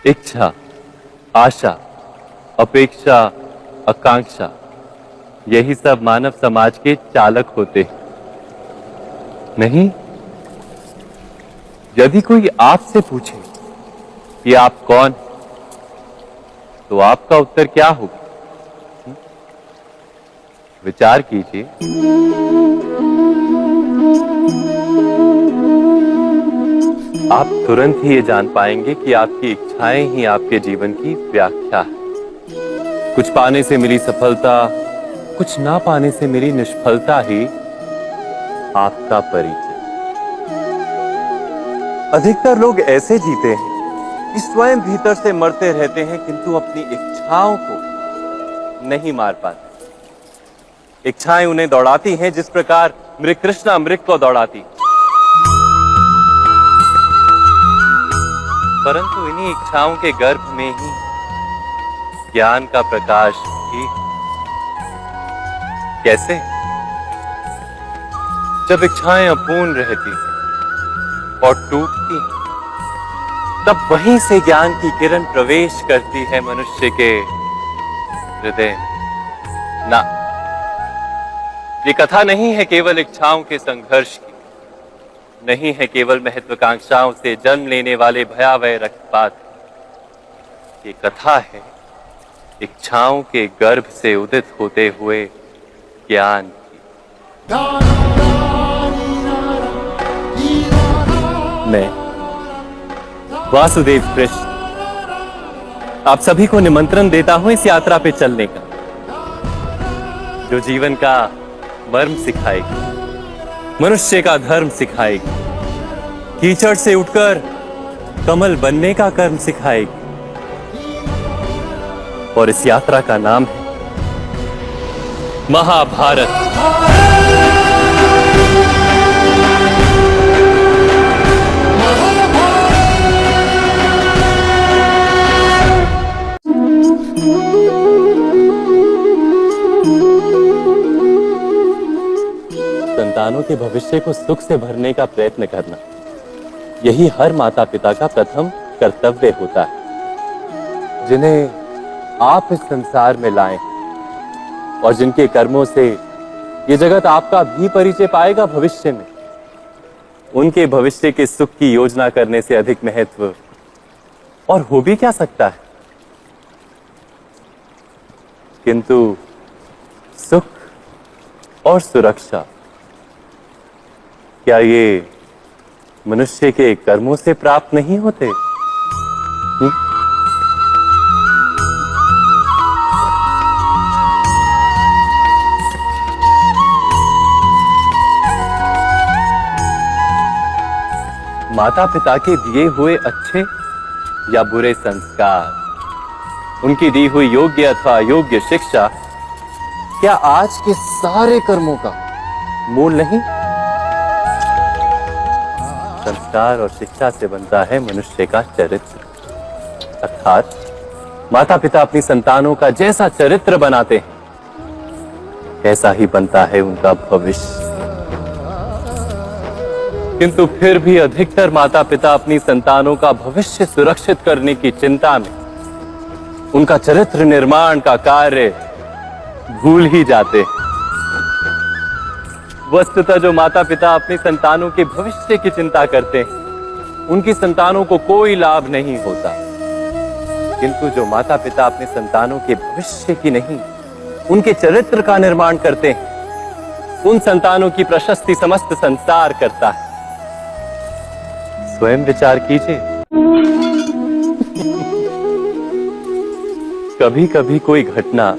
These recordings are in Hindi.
इच्छा, आशा, अपेक्षा, आकांक्षा, यही सब मानव समाज के चालक होते हैं, नहीं? यदि कोई आपसे पूछे कि आप कौन, तो आपका उत्तर क्या होगा? विचार कीजिए। आप तुरंत ही ये जान पाएंगे कि आपकी इच्छाएं ही आपके जीवन की व्याख्या है। कुछ पाने से मिली सफलता, कुछ ना पाने से मिली निष्फलता ही आपका परिचय। अधिकतर लोग ऐसे जीते हैं कि स्वयं भीतर से मरते रहते हैं, किंतु अपनी इच्छाओं को नहीं मार पाते। इच्छाएं उन्हें दौड़ाती हैं जिस प्रकार मृग कृष्णा मृग को दौड़ाती। परंतु इन्हीं इच्छाओं के गर्भ में ही ज्ञान का प्रकाश भी। कैसे? जब इच्छाएं अपूर्ण रहती और टूटती, तब वहीं से ज्ञान की किरण प्रवेश करती है मनुष्य के हृदय। ना, ये कथा नहीं है केवल इच्छाओं के संघर्ष की, नहीं है केवल महत्वाकांक्षाओं से जन्म लेने वाले भयावह रक्तपात। ये कथा है इच्छाओं के गर्भ से उदित होते हुए ज्ञान की। मैं वासुदेव कृष्ण आप सभी को निमंत्रण देता हूं इस यात्रा पे चलने का, जो जीवन का मर्म सिखाएगी, मनुष्य का धर्म सिखाएगी, कीचड़ से उठकर कमल बनने का कर्म सिखाएगी। और इस यात्रा का नाम है महाभारत। संतानों के भविष्य को सुख से भरने का प्रयत्न करना, यही हर माता पिता का प्रथम कर्तव्य होता है, जिन्हें आप इस संसार में लाए और जिनके कर्मों से ये जगत आपका भी परिचय पाएगा भविष्य में। उनके भविष्य के सुख की योजना करने से अधिक महत्व और हो भी क्या सकता है। किंतु सुख और सुरक्षा, क्या ये मनुष्य के कर्मों से प्राप्त नहीं होते? माता पिता के दिए हुए अच्छे या बुरे संस्कार, उनकी दी हुई योग्य अथवा अयोग्य शिक्षा, क्या आज के सारे कर्मों का मूल नहीं? संस्कार और शिक्षा से बनता है मनुष्य का चरित्र। अर्थात माता पिता अपनी संतानों का जैसा चरित्र बनाते हैं, ऐसा ही बनता है उनका भविष्य। किंतु फिर भी अधिकतर माता पिता अपनी संतानों का भविष्य सुरक्षित करने की चिंता में उनका चरित्र निर्माण का कार्य भूल ही जाते हैं। वस्तुतः जो माता पिता अपने संतानों के भविष्य की चिंता करते हैं, उनकी संतानों को कोई लाभ नहीं होता। किंतु जो माता पिता अपने संतानों के भविष्य की नहीं, उनके चरित्र का निर्माण करते हैं, उन संतानों की प्रशस्ति समस्त संसार करता है। स्वयं विचार कीजिए। कभी कभी कोई घटना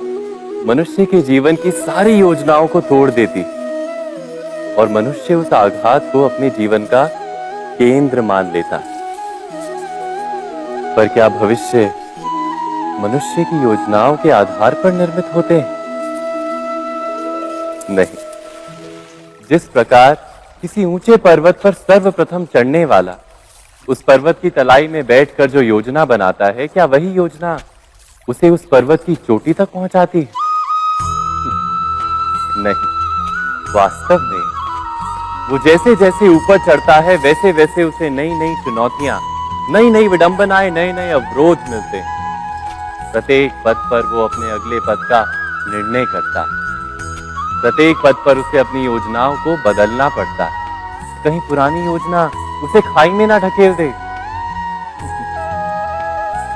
मनुष्य के जीवन की सारी योजनाओं को तोड़ देती और मनुष्य उस आघात को अपने जीवन का केंद्र मान लेता है। पर क्या भविष्य मनुष्य की योजनाओं के आधार पर निर्मित होते हैं? नहीं। जिस प्रकार किसी ऊंचे पर्वत पर सर्वप्रथम चढ़ने वाला उस पर्वत की तलाई में बैठकर जो योजना बनाता है, क्या वही योजना उसे उस पर्वत की चोटी तक पहुंचाती है? नहीं। वास्तव में वो जैसे जैसे ऊपर चढ़ता है, वैसे वैसे उसे नई नई चुनौतियां, नई नई विडंबनाएं, नए नए अवरोध मिलते हैं। प्रत्येक पद पर वो अपने अगले पद का निर्णय करता है। प्रत्येक पद पर उसे अपनी योजनाओं को बदलना पड़ता है। कहीं पुरानी योजना उसे खाई में ना ढकेल दे।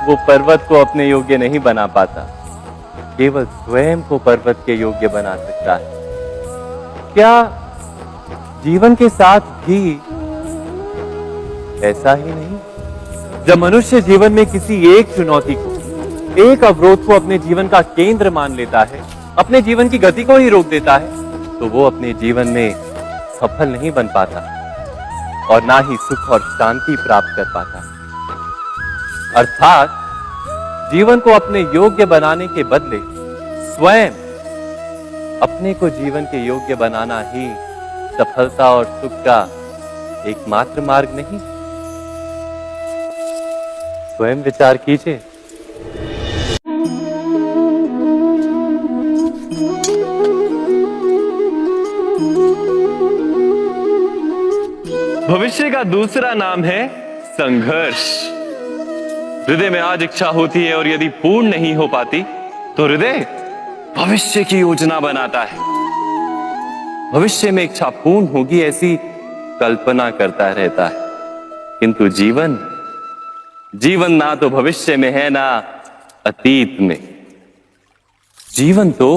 वो पर्वत को अपने योग्य नहीं बना पाता, केवल स्वयं को पर्वत के योग्य बना सकता है। क्या जीवन के साथ भी ऐसा ही नहीं? जब मनुष्य जीवन में किसी एक चुनौती को, एक अवरोध को अपने जीवन का केंद्र मान लेता है, अपने जीवन की गति को ही रोक देता है, तो वो अपने जीवन में सफल नहीं बन पाता और ना ही सुख और शांति प्राप्त कर पाता। अर्थात जीवन को अपने योग्य बनाने के बदले स्वयं अपने को जीवन के योग्य बनाना ही सफलता और सुख का एकमात्र मार्ग नहीं? स्वयं विचार कीजिए। भविष्य का दूसरा नाम है संघर्ष। हृदय में आज इच्छा होती है और यदि पूर्ण नहीं हो पाती तो हृदय भविष्य की योजना बनाता है। भविष्य में इच्छा पूर्ण होगी ऐसी कल्पना करता रहता है। किंतु जीवन ना तो भविष्य में है ना अतीत में। जीवन तो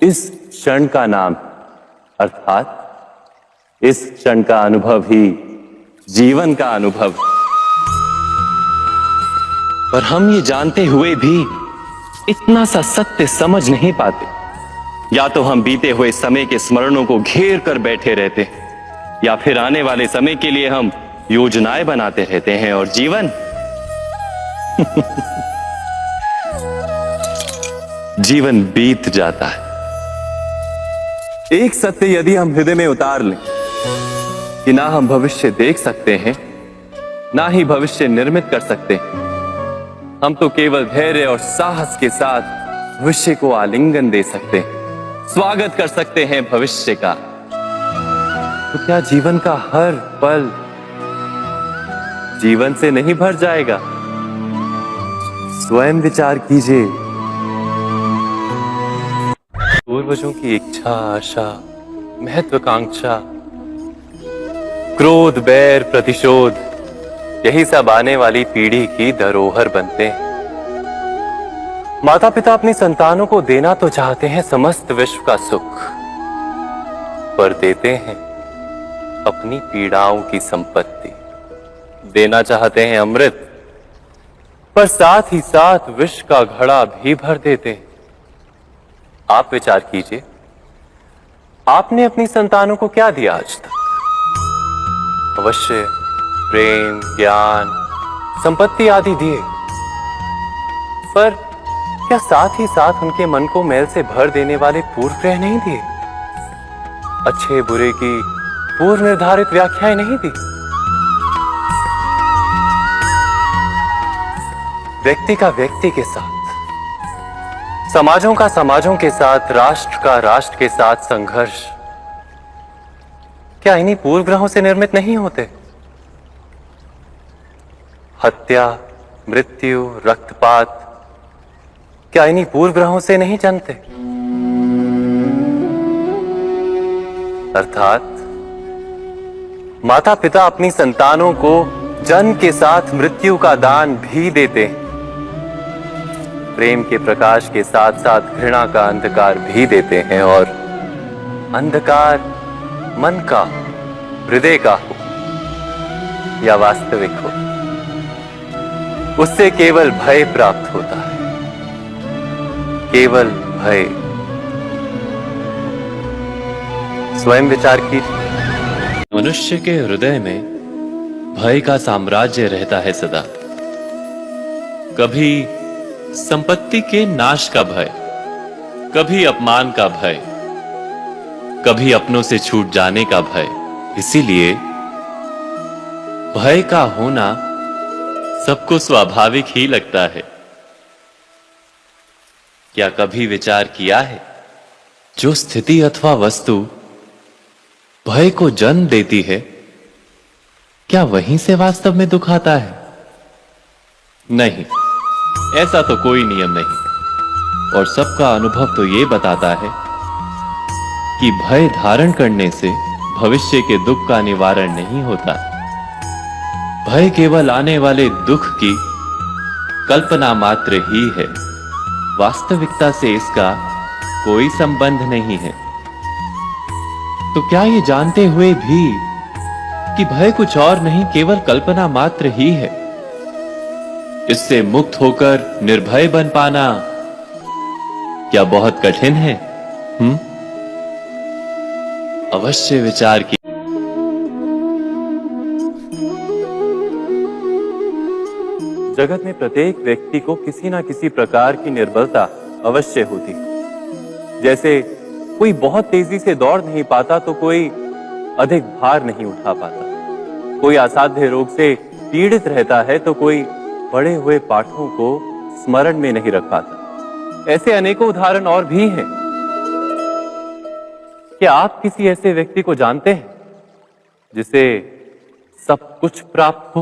इस क्षण का नाम, अर्थात इस क्षण का अनुभव ही जीवन का अनुभव। पर हम ये जानते हुए भी इतना सा सत्य समझ नहीं पाते। या तो हम बीते हुए समय के स्मरणों को घेर कर बैठे रहते हैं, या फिर आने वाले समय के लिए हम योजनाएं बनाते रहते हैं और जीवन जीवन बीत जाता है। एक सत्य यदि हम हृदय में उतार लें कि ना हम भविष्य देख सकते हैं, ना ही भविष्य निर्मित कर सकते हैं, हम तो केवल धैर्य और साहस के साथ भविष्य को आलिंगन दे सकते हैं, स्वागत कर सकते हैं भविष्य का। तो क्या जीवन का हर पल जीवन से नहीं भर जाएगा? स्वयं विचार कीजिए। पूर्वजों की इच्छा, आशा, महत्वाकांक्षा, क्रोध, बैर, प्रतिशोध, यही सब आने वाली पीढ़ी की धरोहर बनते हैं। माता पिता अपनी संतानों को देना तो चाहते हैं समस्त विश्व का सुख, पर देते हैं अपनी पीड़ाओं की संपत्ति। देना चाहते हैं अमृत, पर साथ ही साथ विष का घड़ा भी भर देते हैं। आप विचार कीजिए, आपने अपनी संतानों को क्या दिया आज तक? अवश्य प्रेम, ज्ञान, संपत्ति आदि दिए, पर क्या साथ ही साथ उनके मन को मैल से भर देने वाले पूर्व ग्रह नहीं दिए? अच्छे बुरे की पूर्व निर्धारित व्याख्याएं नहीं दी? व्यक्ति का व्यक्ति के साथ, समाजों का समाजों के साथ, राष्ट्र का राष्ट्र के साथ संघर्ष क्या इन्हीं पूर्व ग्रहों से निर्मित नहीं होते? हत्या, मृत्यु, रक्तपात क्या इन्हीं पूर्व ग्रहों से नहीं जन्मते? अर्थात माता पिता अपनी संतानों को जन्म के साथ मृत्यु का दान भी देते हैं। प्रेम के प्रकाश के साथ साथ घृणा का अंधकार भी देते हैं, और अंधकार मन का, हृदय का हो या वास्तविक हो, उससे केवल भय प्राप्त होता है, केवल भय। स्वयं विचार कीजिए। मनुष्य के हृदय में भय का साम्राज्य रहता है सदा। कभी संपत्ति के नाश का भय, कभी अपमान का भय, कभी अपनों से छूट जाने का भय। इसीलिए भय का होना सबको स्वाभाविक ही लगता है। क्या कभी विचार किया है, जो स्थिति अथवा वस्तु भय को जन्म देती है, क्या वहीं से वास्तव में दुख आता है? नहीं, ऐसा तो कोई नियम नहीं। और सबका अनुभव तो यह बताता है कि भय धारण करने से भविष्य के दुख का निवारण नहीं होता। भय केवल आने वाले दुख की कल्पना मात्र ही है, वास्तविकता से इसका कोई संबंध नहीं है। तो क्या ये जानते हुए भी कि भय कुछ और नहीं, केवल कल्पना मात्र ही है, इससे मुक्त होकर निर्भय बन पाना क्या बहुत कठिन है? अवश्य विचार की। जगत में प्रत्येक व्यक्ति को किसी ना किसी प्रकार की निर्बलता अवश्य होती। जैसे कोई बहुत तेजी से दौड़ नहीं पाता तो कोई अधिक भार नहीं उठा पाता, कोई असाध्य रोग से पीड़ित रहता है तो कोई पढ़े हुए पाठों को स्मरण में नहीं रख पाता। ऐसे अनेकों उदाहरण और भी हैं। क्या आप किसी ऐसे व्यक्ति को जानते हैं जिसे सब कुछ प्राप्त हो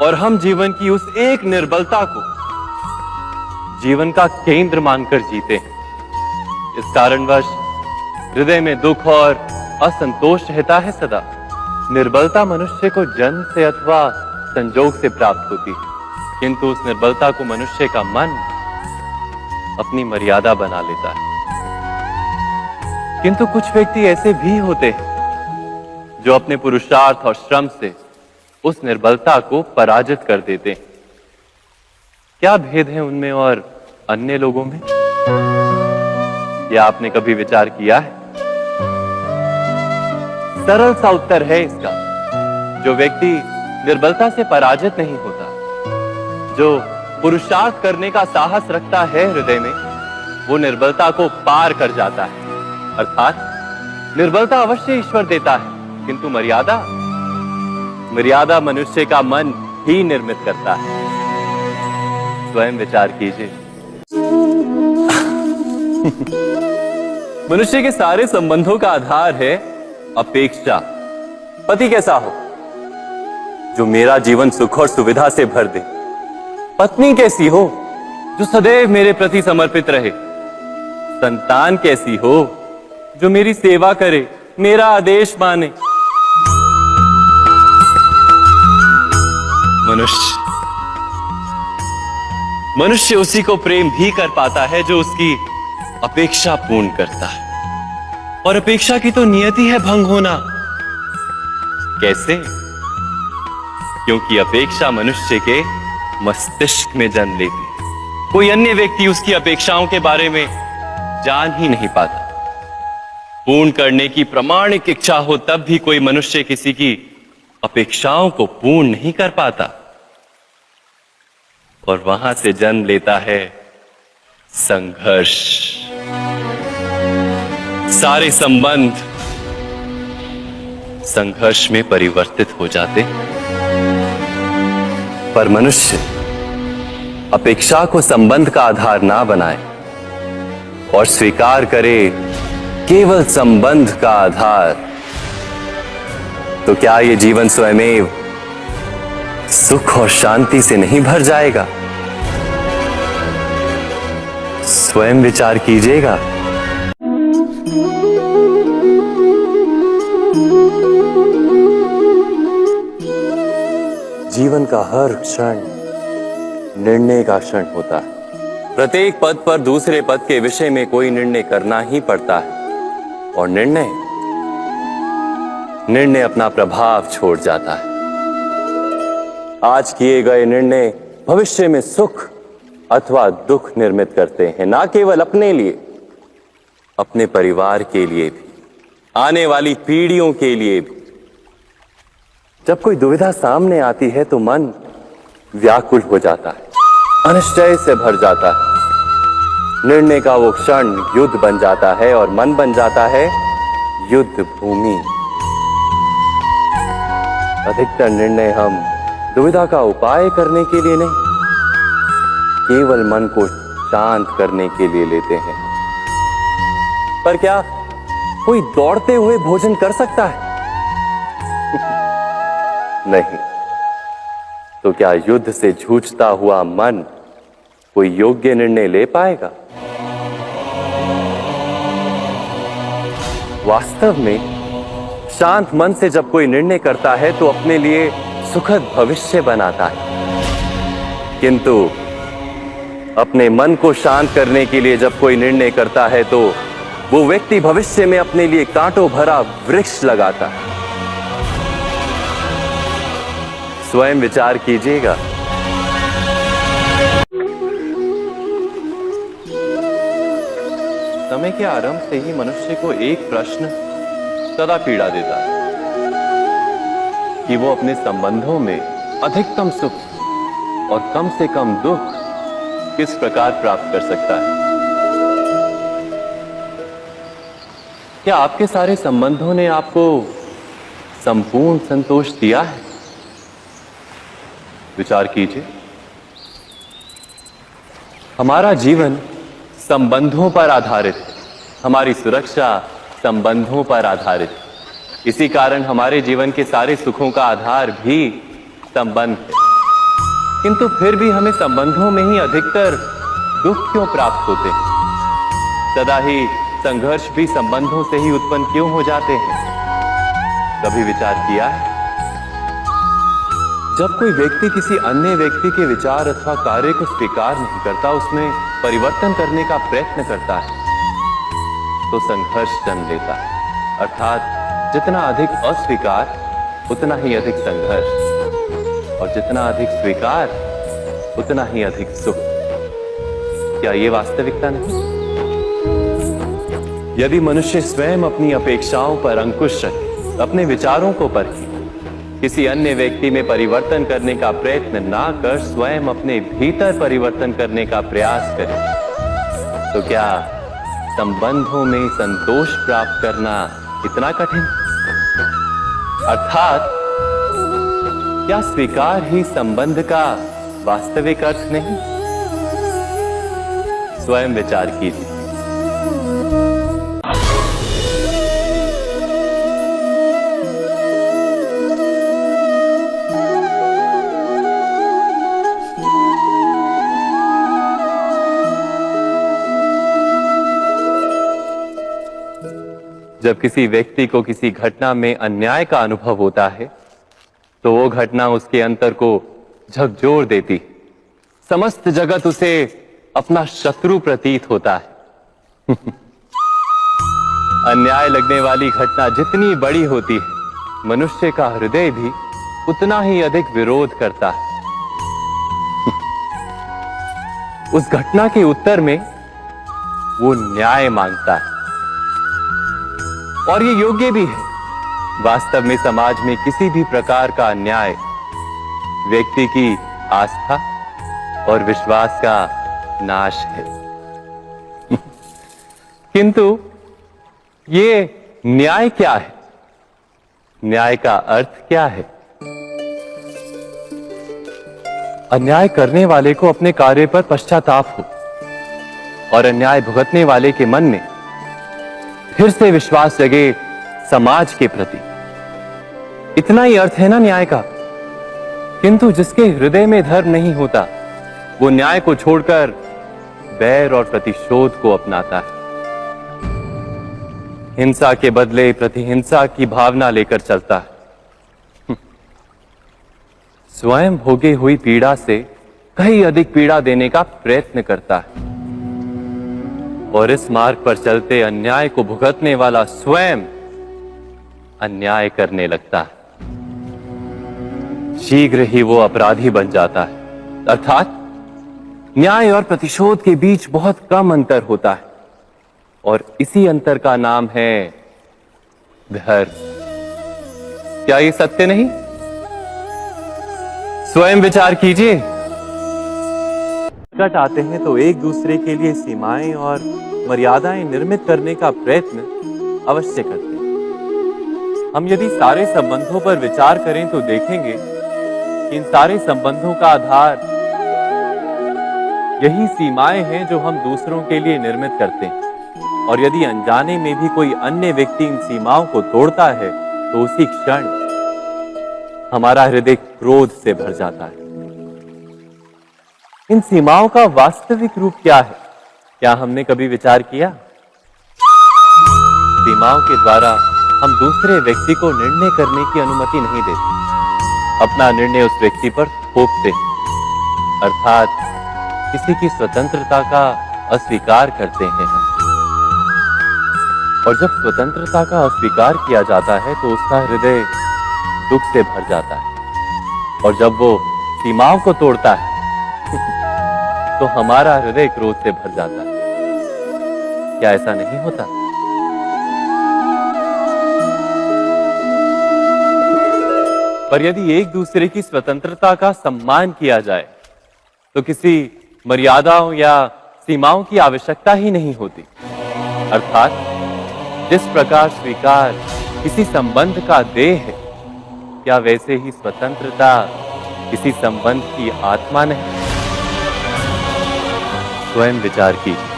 और हम जीवन की उस एक निर्बलता को जीवन का केंद्र मानकर जीते हैं? इस कारणवश हृदय में दुख और असंतोष रहता है सदा। निर्बलता मनुष्य को जन्म से अथवा संजोग से प्राप्त होती है, किंतु उस निर्बलता को मनुष्य का मन अपनी मर्यादा बना लेता है। किंतु कुछ व्यक्ति ऐसे भी होते हैं जो अपने पुरुषार्थ और श्रम से उस निर्बलता को पराजित कर देते हैं। क्या भेद है उनमें और अन्य लोगों में? यह आपने कभी विचार किया है? सरल सा उत्तर है इसका। जो व्यक्ति निर्बलता से पराजित नहीं होता, जो पुरुषार्थ करने का साहस रखता है हृदय में, वो निर्बलता को पार कर जाता है। अर्थात निर्बलता अवश्य ईश्वर देता है, किंतु मर्यादा मनुष्य का मन ही निर्मित करता है। स्वयं विचार कीजिए। मनुष्य के सारे संबंधों का आधार है अपेक्षा। पति कैसा हो जो मेरा जीवन सुख और सुविधा से भर दे? पत्नी कैसी हो जो सदैव मेरे प्रति समर्पित रहे? संतान कैसी हो जो मेरी सेवा करे, मेरा आदेश माने? मनुष्य उसी को प्रेम भी कर पाता है जो उसकी अपेक्षा पूर्ण करता है। और अपेक्षा की तो नियति है भंग होना। कैसे? क्योंकि अपेक्षा मनुष्य के मस्तिष्क में जन्म लेती है। कोई अन्य व्यक्ति उसकी अपेक्षाओं के बारे में जान ही नहीं पाता। पूर्ण करने की प्रामाणिक इच्छा हो तब भी कोई मनुष्य किसी की अपेक्षाओं को पूर्ण नहीं कर पाता, और वहां से जन्म लेता है संघर्ष। सारे संबंध संघर्ष में परिवर्तित हो जाते। पर मनुष्य अपेक्षा को संबंध का आधार ना बनाए और स्वीकार करे केवल संबंध का आधार, तो क्या ये जीवन स्वयमेव सुख और शांति से नहीं भर जाएगा? स्वयं विचार कीजिएगा। जीवन का हर क्षण निर्णय का क्षण होता है। प्रत्येक पद पर दूसरे पद के विषय में कोई निर्णय करना ही पड़ता है और निर्णय अपना प्रभाव छोड़ जाता है। आज किए गए निर्णय भविष्य में सुख अथवा दुख निर्मित करते हैं, ना केवल अपने लिए, अपने परिवार के लिए भी, आने वाली पीढ़ियों के लिए भी। जब कोई दुविधा सामने आती है तो मन व्याकुल हो जाता है, अनिश्चय से भर जाता है। निर्णय का वो क्षण युद्ध बन जाता है और मन बन जाता है युद्ध भूमि। अधिकतर निर्णय हम दुविधा का उपाय करने के लिए नहीं, केवल मन को शांत करने के लिए लेते हैं। पर क्या कोई दौड़ते हुए भोजन कर सकता है? नहीं। तो क्या युद्ध से जूझता हुआ मन कोई योग्य निर्णय ले पाएगा? वास्तव में शांत मन से जब कोई निर्णय करता है तो अपने लिए सुखद भविष्य बनाता है। किंतु अपने मन को शांत करने के लिए जब कोई निर्णय करता है तो वो व्यक्ति भविष्य में अपने लिए कांटों भरा वृक्ष लगाता है। स्वयं विचार कीजिएगा। समय के आरंभ से ही मनुष्य को एक प्रश्न सदा पीड़ा देता है कि वो अपने संबंधों में अधिकतम सुख और कम से कम दुख किस प्रकार प्राप्त कर सकता है। क्या आपके सारे संबंधों ने आपको संपूर्ण संतोष दिया है? विचार कीजिए। हमारा जीवन संबंधों पर आधारित है, हमारी सुरक्षा संबंधों पर आधारित है। इसी कारण हमारे जीवन के सारे सुखों का आधार भी संबंध है। किंतु फिर भी हमें संबंधों में ही अधिकतर दुख क्यों प्राप्त होते हैं? सदा ही संघर्ष भी संबंधों से ही उत्पन्न क्यों हो जाते हैं? कभी विचार किया है? जब कोई व्यक्ति किसी अन्य व्यक्ति के विचार अथवा कार्य को स्वीकार नहीं करता, उसमें परिवर्तन करने का प्रयत्न करता है, तो संघर्ष जन्म लेता है। अर्थात जितना अधिक अस्वीकार उतना ही अधिक संघर्ष, और जितना अधिक स्वीकार उतना ही अधिक सुख। क्या ये वास्तविकता नहीं? यदि मनुष्य स्वयं अपनी अपेक्षाओं पर अंकुश रखे, अपने विचारों को परखे, किसी अन्य व्यक्ति में परिवर्तन करने का प्रयत्न ना कर स्वयं अपने भीतर परिवर्तन करने का प्रयास करे, तो क्या संबंधों में संतोष प्राप्त करना इतना कठिन? अर्थात क्या स्वीकार ही संबंध का वास्तविक अर्थ नहीं? स्वयं विचार कीजिए। जब किसी व्यक्ति को किसी घटना में अन्याय का अनुभव होता है तो वो घटना उसके अंतर को झकझोर देती, समस्त जगत उसे अपना शत्रु प्रतीत होता है। अन्याय लगने वाली घटना जितनी बड़ी होती है, मनुष्य का हृदय भी उतना ही अधिक विरोध करता है। उस घटना के उत्तर में वो न्याय मांगता है, और ये योग्य भी है। वास्तव में समाज में किसी भी प्रकार का अन्याय व्यक्ति की आस्था और विश्वास का नाश है। किंतु ये न्याय क्या है? न्याय का अर्थ क्या है? अन्याय करने वाले को अपने कार्य पर पश्चाताप हो और अन्याय भुगतने वाले के मन में फिर से विश्वास जगे समाज के प्रति। इतना ही अर्थ है ना न्याय का। किंतु जिसके हृदय में धर्म नहीं होता, वो न्याय को छोड़कर बैर और प्रतिशोध को अपनाता है। हिंसा के बदले प्रतिहिंसा की भावना लेकर चलता है। स्वयं भोगी हुई पीड़ा से कहीं अधिक पीड़ा देने का प्रयत्न करता है और इस मार्ग पर चलते अन्याय को भुगतने वाला स्वयं अन्याय करने लगता है। शीघ्र ही वो अपराधी बन जाता है, अर्थात न्याय और प्रतिशोध के बीच बहुत कम अंतर होता है और इसी अंतर का नाम है धर्म। क्या ये सत्य नहीं? स्वयं विचार कीजिए। संकट आते हैं तो एक दूसरे के लिए सीमाएं और मर्यादाएं निर्मित करने का प्रयत्न अवश्य करते हैं। हम यदि सारे संबंधों पर विचार करें तो देखेंगे कि इन सारे संबंधों का आधार यही सीमाएं हैं जो हम दूसरों के लिए निर्मित करते हैं। और यदि अनजाने में भी कोई अन्य व्यक्ति इन सीमाओं को तोड़ता है तो उसी क्षण हमारा हृदय क्रोध से भर जाता है। इन सीमाओं का वास्तविक रूप क्या है? क्या हमने कभी विचार किया? सीमाओं के द्वारा हम दूसरे व्यक्ति को निर्णय करने की अनुमति नहीं देते, अपना निर्णय उस व्यक्ति पर थोपते हैं, अर्थात किसी की स्वतंत्रता का अस्वीकार करते हैं हम। और जब स्वतंत्रता का अस्वीकार किया जाता है तो उसका हृदय दुख से भर जाता है और जब वो सीमाओं को तोड़ता है तो हमारा हृदय क्रोध से भर जाता है। क्या ऐसा नहीं होता? पर यदि एक दूसरे की स्वतंत्रता का सम्मान किया जाए तो किसी मर्यादाओं या सीमाओं की आवश्यकता ही नहीं होती। अर्थात जिस प्रकार स्वीकार किसी संबंध का देह है, क्या वैसे ही स्वतंत्रता किसी संबंध की आत्मा नहीं? स्वयं विचार कीजिए।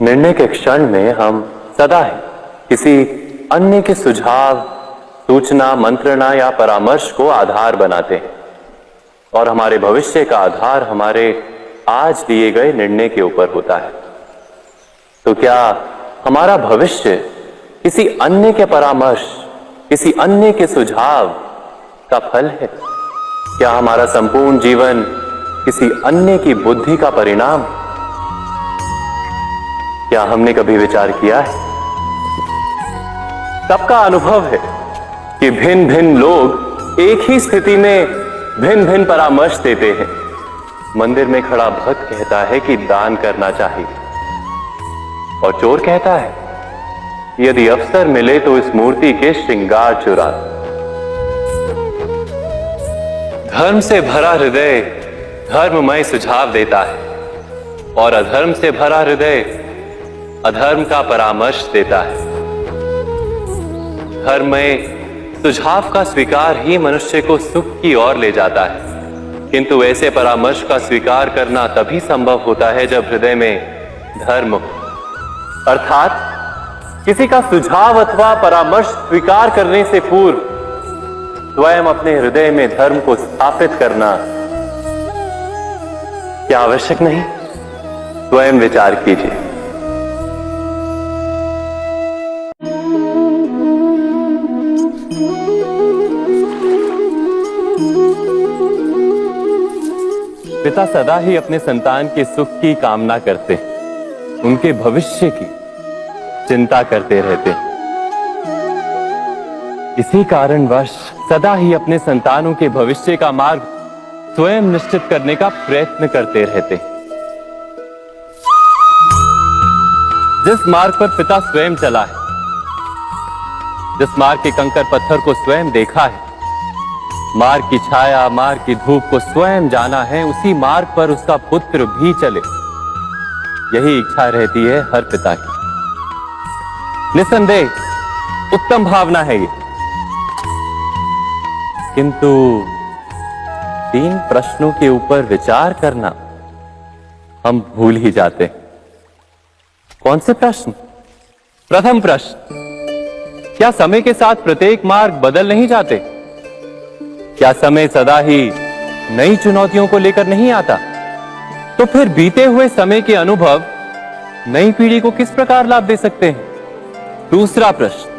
निर्णय के क्षण में हम सदा ही किसी अन्य के सुझाव, सूचना, मंत्रणा या परामर्श को आधार बनाते हैं और हमारे भविष्य का आधार हमारे आज लिए गए निर्णय के ऊपर होता है। तो क्या हमारा भविष्य किसी अन्य के परामर्श, किसी अन्य के सुझाव का फल है? क्या हमारा संपूर्ण जीवन किसी अन्य की बुद्धि का परिणाम? क्या हमने कभी विचार किया है? सबका अनुभव है कि भिन्न भिन्न लोग एक ही स्थिति में भिन्न भिन्न परामर्श देते हैं। मंदिर में खड़ा भक्त कहता है कि दान करना चाहिए और चोर कहता है यदि अवसर मिले तो इस मूर्ति के श्रृंगार चुरा। धर्म से भरा हृदय धर्ममय सुझाव देता है और अधर्म से भरा हृदय अधर्म का परामर्श देता है। धर्म में सुझाव का स्वीकार ही मनुष्य को सुख की ओर ले जाता है, किंतु ऐसे परामर्श का स्वीकार करना तभी संभव होता है जब हृदय में धर्म हो। अर्थात किसी का सुझाव अथवा परामर्श स्वीकार करने से पूर्व स्वयं अपने हृदय में धर्म को स्थापित करना क्या आवश्यक नहीं? स्वयं विचार कीजिए। पिता सदा ही अपने संतान के सुख की कामना करते हैं, उनके भविष्य की चिंता करते रहते हैं। इसी कारणवश सदा ही अपने संतानों के भविष्य का मार्ग स्वयं निश्चित करने का प्रयत्न करते रहते हैं। जिस मार्ग पर पिता स्वयं चला है, जिस मार्ग के कंकर पत्थर को स्वयं देखा है, मार्ग की छाया, मार्ग की धूप को स्वयं जाना है, उसी मार्ग पर उसका पुत्र भी चले, यही इच्छा रहती है हर पिता की। निसंदेह उत्तम भावना है ये, किंतु 3 प्रश्नों के ऊपर विचार करना हम भूल ही जाते हैं। कौन से प्रश्न? प्रथम प्रश्न, क्या समय के साथ प्रत्येक मार्ग बदल नहीं जाते? क्या समय सदा ही नई चुनौतियों को लेकर नहीं आता, तो फिर बीते हुए समय के अनुभव नई पीढ़ी को किस प्रकार लाभ दे सकते हैं? दूसरा प्रश्न,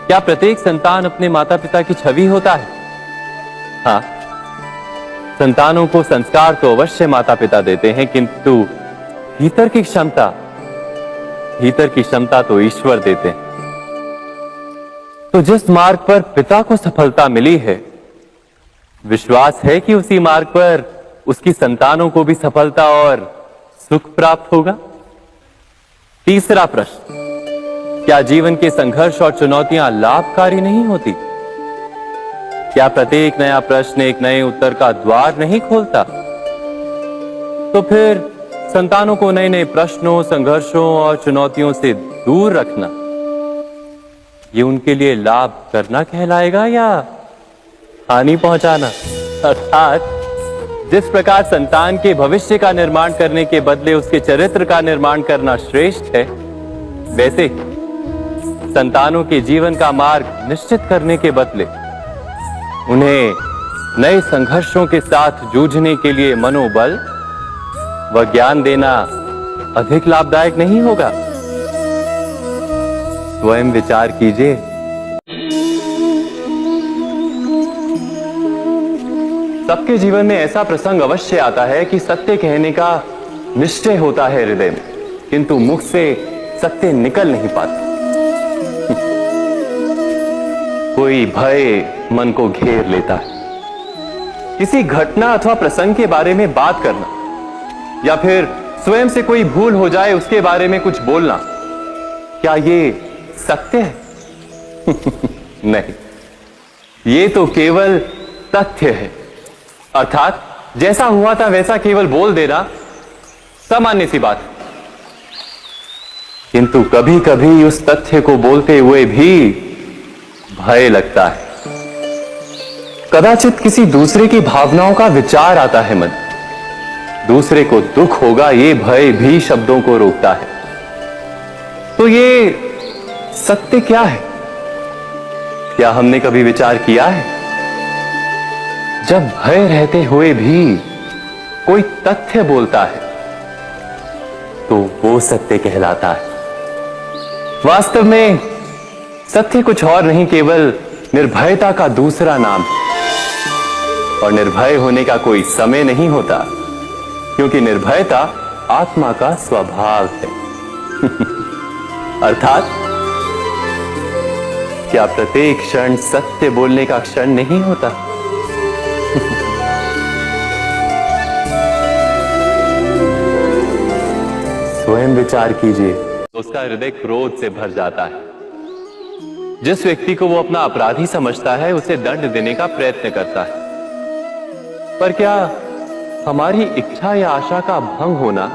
क्या प्रत्येक संतान अपने माता पिता की छवि होता है? हाँ, संतानों को संस्कार तो अवश्य माता पिता देते हैं, किंतु भीतर की क्षमता तो ईश्वर देते हैं। तो जिस मार्ग पर पिता को सफलता मिली है, विश्वास है कि उसी मार्ग पर उसकी संतानों को भी सफलता और सुख प्राप्त होगा। तीसरा प्रश्न, क्या जीवन के संघर्ष और चुनौतियां लाभकारी नहीं होती? क्या प्रत्येक नया प्रश्न एक नए उत्तर का द्वार नहीं खोलता? तो फिर संतानों को नए नए प्रश्नों, संघर्षों और चुनौतियों से दूर रखना, ये उनके लिए लाभ करना कहलाएगा या हानि पहुंचाना? अर्थात जिस प्रकार संतान के भविष्य का निर्माण करने के बदले उसके चरित्र का निर्माण करना श्रेष्ठ है, वैसे संतानों के जीवन का मार्ग निश्चित करने के बदले उन्हें नए संघर्षों के साथ जूझने के लिए मनोबल व ज्ञान देना अधिक लाभदायक नहीं होगा? स्वयं विचार कीजिए। सबके जीवन में ऐसा प्रसंग अवश्य आता है कि सत्य कहने का निश्चय होता है हृदय में, किंतु मुख से सत्य निकल नहीं पाता। कोई भय मन को घेर लेता है। किसी घटना अथवा प्रसंग के बारे में बात करना या फिर स्वयं से कोई भूल हो जाए उसके बारे में कुछ बोलना, क्या ये सत्य है? नहीं, ये तो केवल तथ्य है। अर्थात जैसा हुआ था वैसा केवल बोल देना सामान्य सी बात है। किंतु कभी कभी उस तथ्य को बोलते हुए भी भय लगता है। कदाचित किसी दूसरे की भावनाओं का विचार आता है मन, दूसरे को दुख होगा, ये भय भी शब्दों को रोकता है। तो ये सत्य क्या है? क्या हमने कभी विचार किया है? जब भय रहते हुए भी कोई तथ्य बोलता है तो वो सत्य कहलाता है। वास्तव में सत्य कुछ और नहीं, केवल निर्भयता का दूसरा नाम है। और निर्भय होने का कोई समय नहीं होता, क्योंकि निर्भयता आत्मा का स्वभाव है। अर्थात क्या प्रत्येक क्षण सत्य बोलने का क्षण नहीं होता? स्वयं विचार कीजिए। उसका हृदय क्रोध से भर जाता है। जिस व्यक्ति को वो अपना अपराधी समझता है उसे दंड देने का प्रयत्न करता है। पर क्या हमारी इच्छा या आशा का भंग होना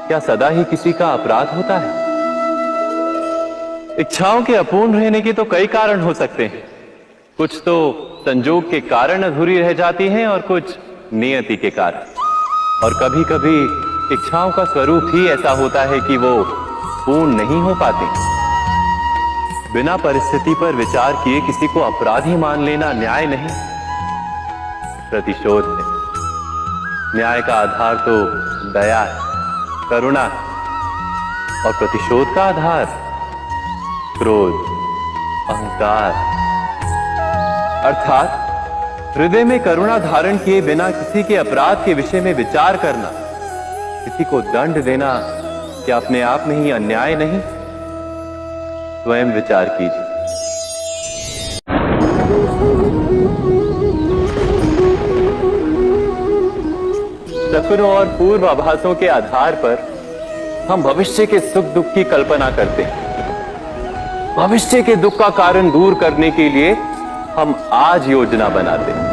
क्या सदा ही किसी का अपराध होता है? इच्छाओं के अपूर्ण रहने के तो कई कारण हो सकते हैं। कुछ तो संजोग के कारण अधूरी रह जाती हैं और कुछ नियति के कारण। और कभी कभी इच्छाओं का स्वरूप ही ऐसा होता है कि वो पूर्ण नहीं हो पाती। बिना परिस्थिति पर विचार किए किसी को अपराधी मान लेना न्याय नहीं, प्रतिशोध है। न्याय का आधार तो दया है, करुणा है, और प्रतिशोध का आधार क्रोध, अहंकार। अर्थात हृदय में करुणा धारण किए बिना किसी के अपराध के विषय में विचार करना, किसी को दंड देना, क्या अपने आप में ही अन्याय नहीं? स्वयं विचार कीजिए। सपनों और पूर्वाभासों के आधार पर हम भविष्य के सुख दुख की कल्पना करते हैं। भविष्य के दुख का कारण दूर करने के लिए हम आज योजना बनाते हैं।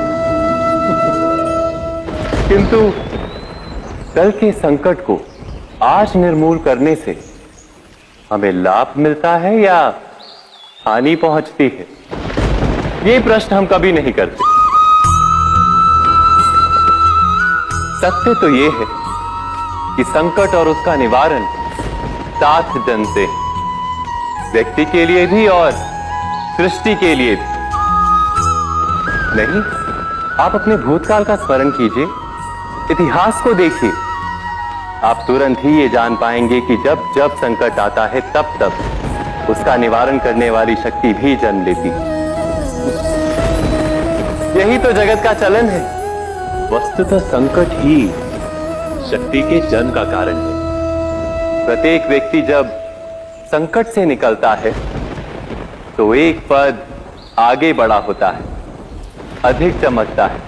किंतु कल के संकट को आज निर्मूल करने से हमें लाभ मिलता है या हानि पहुंचती है? ये प्रश्न हम कभी नहीं करते। सत्य तो ये है कि संकट और उसका निवारण साथ जन से, व्यक्ति के लिए भी और सृष्टि के लिए भी। नहीं, आप अपने भूतकाल का स्मरण कीजिए, इतिहास को देखिए। आप तुरंत ही ये जान पाएंगे कि जब जब संकट आता है तब तब उसका निवारण करने वाली शक्ति भी जन्म लेती है। यही तो जगत का चलन है। वस्तुतः संकट ही शक्ति के जन्म का कारण है। प्रत्येक व्यक्ति जब संकट से निकलता है तो एक पद आगे बढ़ा होता है, अधिक चमकता है,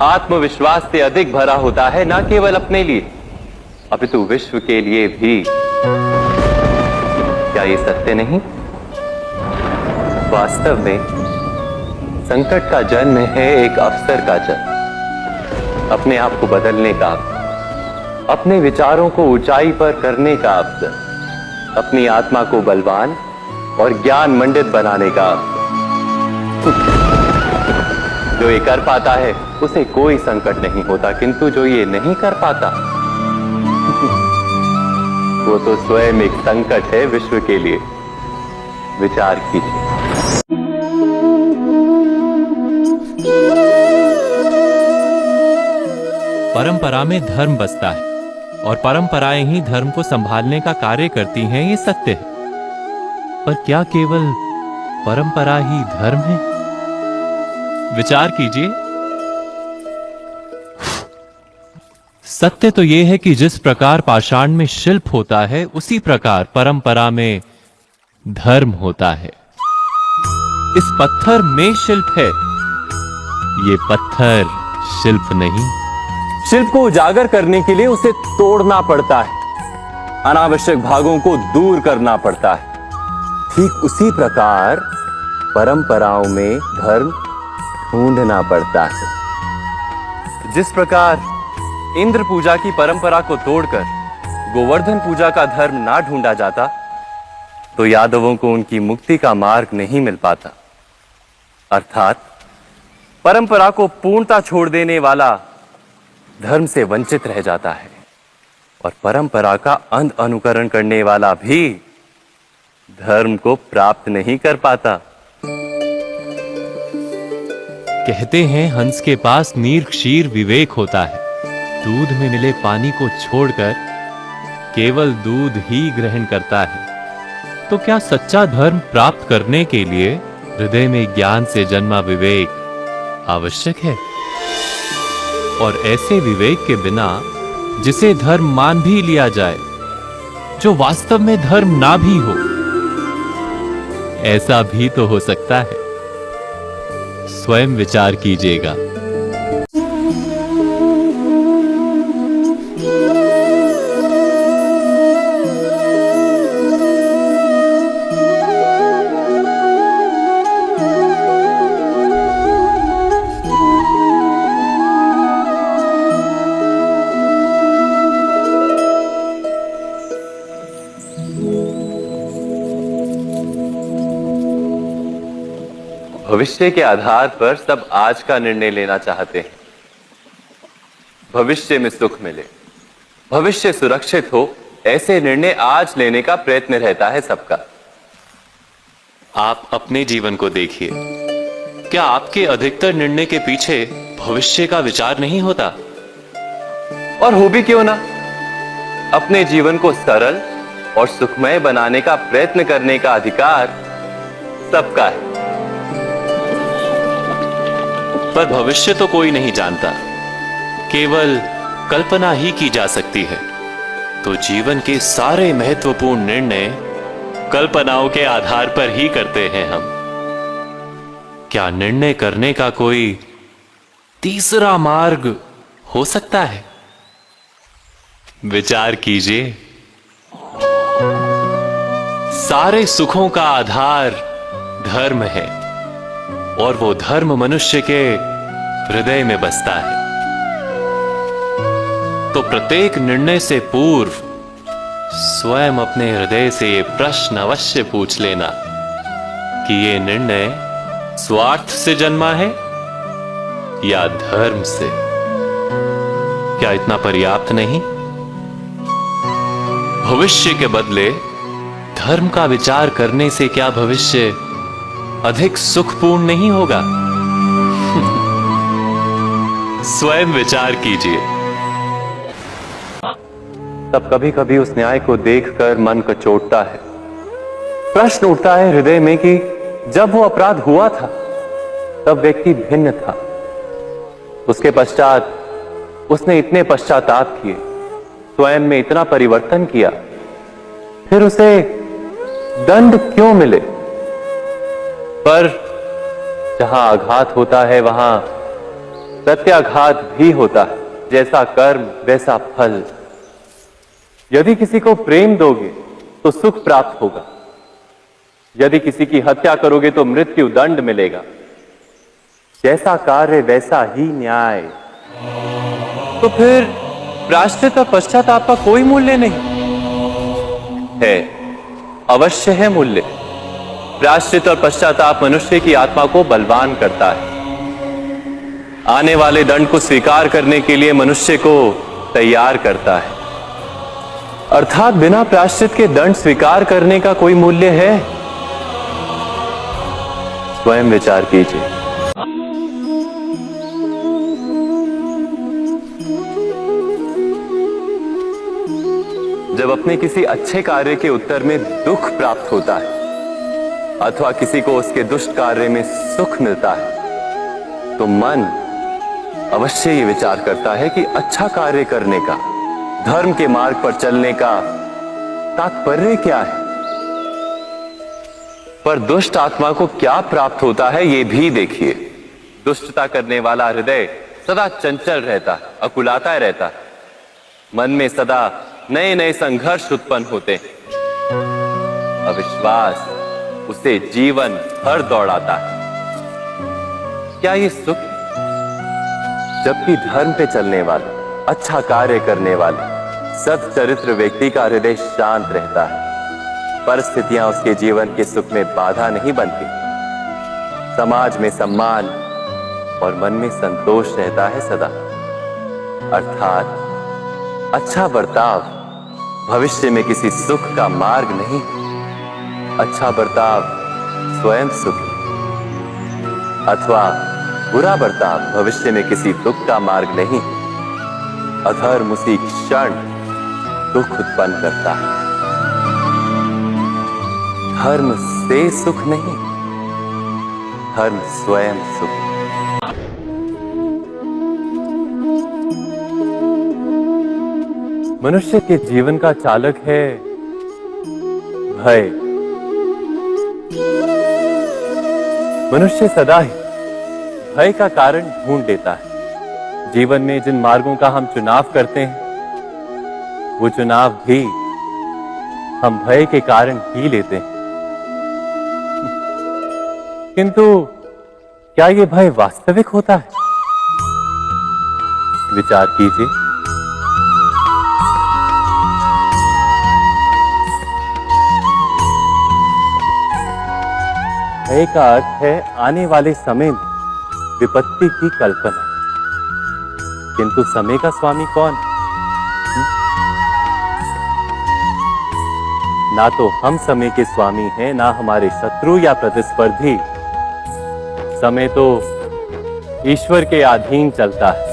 आत्मविश्वास से अधिक भरा होता है, न केवल अपने लिए अपितु विश्व के लिए भी। क्या ये सत्य नहीं? वास्तव में संकट का जन्म है एक अवसर का जन्म, अपने आप को बदलने का अवसर, अपने विचारों को ऊंचाई पर करने का अवसर, अपनी आत्मा को बलवान और ज्ञान मंडित बनाने का अवसर। जो ये कर पाता है उसे कोई संकट नहीं होता, किंतु जो ये नहीं कर पाता वो तो स्वयं एक संकट है विश्व के लिए। विचार कीजिए। परंपरा में धर्म बसता है और परंपराएं ही धर्म को संभालने का कार्य करती हैं, ये सत्य है। पर क्या केवल परंपरा ही धर्म है? विचार कीजिए। सत्य तो यह है कि जिस प्रकार पाषाण में शिल्प होता है उसी प्रकार परंपरा में धर्म होता है। इस पत्थर में शिल्प है, ये पत्थर शिल्प नहीं। शिल्प को उजागर करने के लिए उसे तोड़ना पड़ता है, अनावश्यक भागों को दूर करना पड़ता है। ठीक उसी प्रकार परंपराओं में धर्म ढूंढना पड़ता है। जिस प्रकार इंद्र पूजा की परंपरा को तोड़कर गोवर्धन पूजा का धर्म ना ढूंढा जाता तो यादवों को उनकी मुक्ति का मार्ग नहीं मिल पाता। अर्थात परंपरा को पूर्णता छोड़ देने वाला धर्म से वंचित रह जाता है और परंपरा का अंध अनुकरण करने वाला भी धर्म को प्राप्त नहीं कर पाता। कहते हैं हंस के पास नीर क्षीर विवेक होता है। दूध में मिले पानी को छोड़कर केवल दूध ही ग्रहण करता है। तो क्या सच्चा धर्म प्राप्त करने के लिए हृदय में ज्ञान से जन्मा विवेक आवश्यक है? और ऐसे विवेक के बिना जिसे धर्म मान भी लिया जाए, जो वास्तव में धर्म ना भी हो, ऐसा भी तो हो सकता है। स्वयं विचार कीजिएगा। भविष्य के आधार पर सब आज का निर्णय लेना चाहते हैं। भविष्य में सुख मिले, भविष्य सुरक्षित हो, ऐसे निर्णय आज लेने का प्रयत्न रहता है सबका। आप अपने जीवन को देखिए। क्या आपके अधिकतर निर्णय के पीछे भविष्य का विचार नहीं होता? और हो भी क्यों ना। अपने जीवन को सरल और सुखमय बनाने का प्रयत्न करने का अधिकार सबका है। पर भविष्य तो कोई नहीं जानता, केवल कल्पना ही की जा सकती है। तो जीवन के सारे महत्वपूर्ण निर्णय कल्पनाओं के आधार पर ही करते हैं हम। क्या निर्णय करने का कोई तीसरा मार्ग हो सकता है? विचार कीजिए। सारे सुखों का आधार धर्म है और वो धर्म मनुष्य के हृदय में बसता है। तो प्रत्येक निर्णय से पूर्व स्वयं अपने हृदय से ये प्रश्न अवश्य पूछ लेना कि ये निर्णय स्वार्थ से जन्मा है या धर्म से। क्या इतना पर्याप्त नहीं? भविष्य के बदले धर्म का विचार करने से क्या भविष्य अधिक सुखपूर्ण नहीं होगा? स्वयं विचार कीजिए। तब कभी कभी उस न्याय को देखकर मन कचोटता है। प्रश्न उठता है हृदय में कि जब वो अपराध हुआ था तब व्यक्ति भिन्न था। उसके पश्चात उसने इतने पश्चाताप किए, स्वयं में इतना परिवर्तन किया, फिर उसे दंड क्यों मिले? पर जहां आघात होता है वहां प्रत्याघात भी होता है। जैसा कर्म वैसा फल। यदि किसी को प्रेम दोगे तो सुख प्राप्त होगा, यदि किसी की हत्या करोगे तो मृत्यु दंड मिलेगा। जैसा कार्य वैसा ही न्याय। तो फिर प्रायश्चित और पश्चाताप का कोई मूल्य नहीं है? अवश्य है मूल्य। प्रायश्चित और पश्चाताप मनुष्य की आत्मा को बलवान करता है। आने वाले दंड को स्वीकार करने के लिए मनुष्य को तैयार करता है। अर्थात बिना प्रायश्चित के दंड स्वीकार करने का कोई मूल्य है? स्वयं विचार कीजिए। जब अपने किसी अच्छे कार्य के उत्तर में दुख प्राप्त होता है अथवा किसी को उसके दुष्ट कार्य में सुख मिलता है तो मन अवश्य ये विचार करता है कि अच्छा कार्य करने का, धर्म के मार्ग पर चलने का तात्पर्य क्या है। पर दुष्ट आत्मा को क्या प्राप्त होता है ये भी देखिए। दुष्टता करने वाला हृदय सदा चंचल रहता है, अकुलाता रहता है। मन में सदा नए नए संघर्ष उत्पन्न होते हैं। अविश्वास उसे जीवन भर दौड़ाता है। क्या ये सुख है? जबकि धर्म पे चलने वाले, अच्छा कार्य करने वाले, सच्चरित्र व्यक्ति का हृदय शांत रहता है। परिस्थितियां उसके जीवन के सुख में बाधा नहीं बनती। समाज में सम्मान और मन में संतोष रहता है सदा। अर्थात अच्छा बर्ताव भविष्य में किसी सुख का मार्ग नहीं। अच्छा बर्ताव स्वयं सुख अथवा बुरा बर्ताव भविष्य में किसी दुख का मार्ग नहीं। अधर्म उसी क्षण दुख उत्पन्न करता है। धर्म से सुख नहीं, धर्म स्वयं सुख। मनुष्य के जीवन का चालक है भय। मनुष्य सदा ही भय का कारण ढूंढ लेता है। जीवन में जिन मार्गों का हम चुनाव करते हैं वो चुनाव भी हम भय के कारण ही लेते हैं। किंतु क्या ये भय वास्तविक होता है? विचार कीजिए। भय का अर्थ है आने वाले समय में विपत्ति की कल्पना। किंतु समय का स्वामी कौन? ना तो हम समय के स्वामी हैं, ना हमारे शत्रु या प्रतिस्पर्धी। समय तो ईश्वर के अधीन चलता है।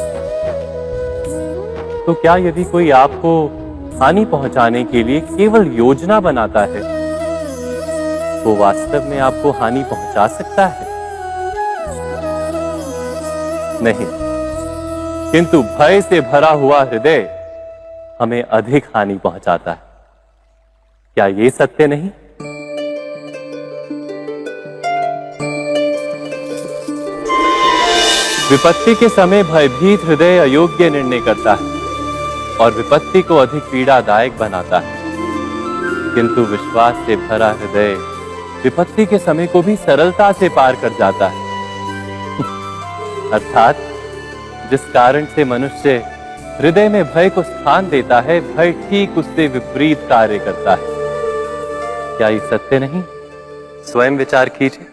तो क्या यदि कोई आपको हानि पहुंचाने के लिए केवल योजना बनाता है वो वास्तव में आपको हानि पहुंचा सकता है? नहीं। किंतु भय से भरा हुआ हृदय हमें अधिक हानि पहुंचाता है। क्या ये सत्य नहीं? विपत्ति के समय भयभीत हृदय अयोग्य निर्णय करता है और विपत्ति को अधिक पीड़ादायक बनाता है। किंतु विश्वास से भरा हृदय विपत्ति के समय को भी सरलता से पार कर जाता है। अर्थात जिस कारण से मनुष्य हृदय में भय को स्थान देता है, भय ठीक उससे विपरीत कार्य करता है। क्या ये सत्य नहीं? स्वयं विचार कीजिए।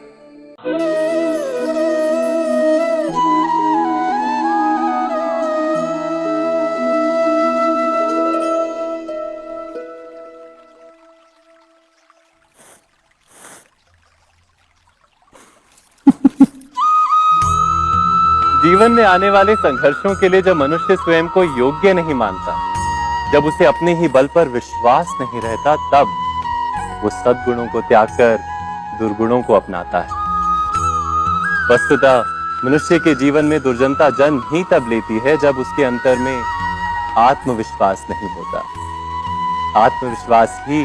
जीवन में आने वाले संघर्षों के लिए जब मनुष्य स्वयं को योग्य नहीं मानता, जब उसे अपने ही बल पर विश्वास नहीं रहता, तब वो सद्गुणों को त्याग कर दुर्गुणों को अपनाता है। वस्तुतः मनुष्य के जीवन में दुर्जनता जन्म ही तब लेती है जब उसके अंतर में आत्मविश्वास नहीं होता। आत्मविश्वास ही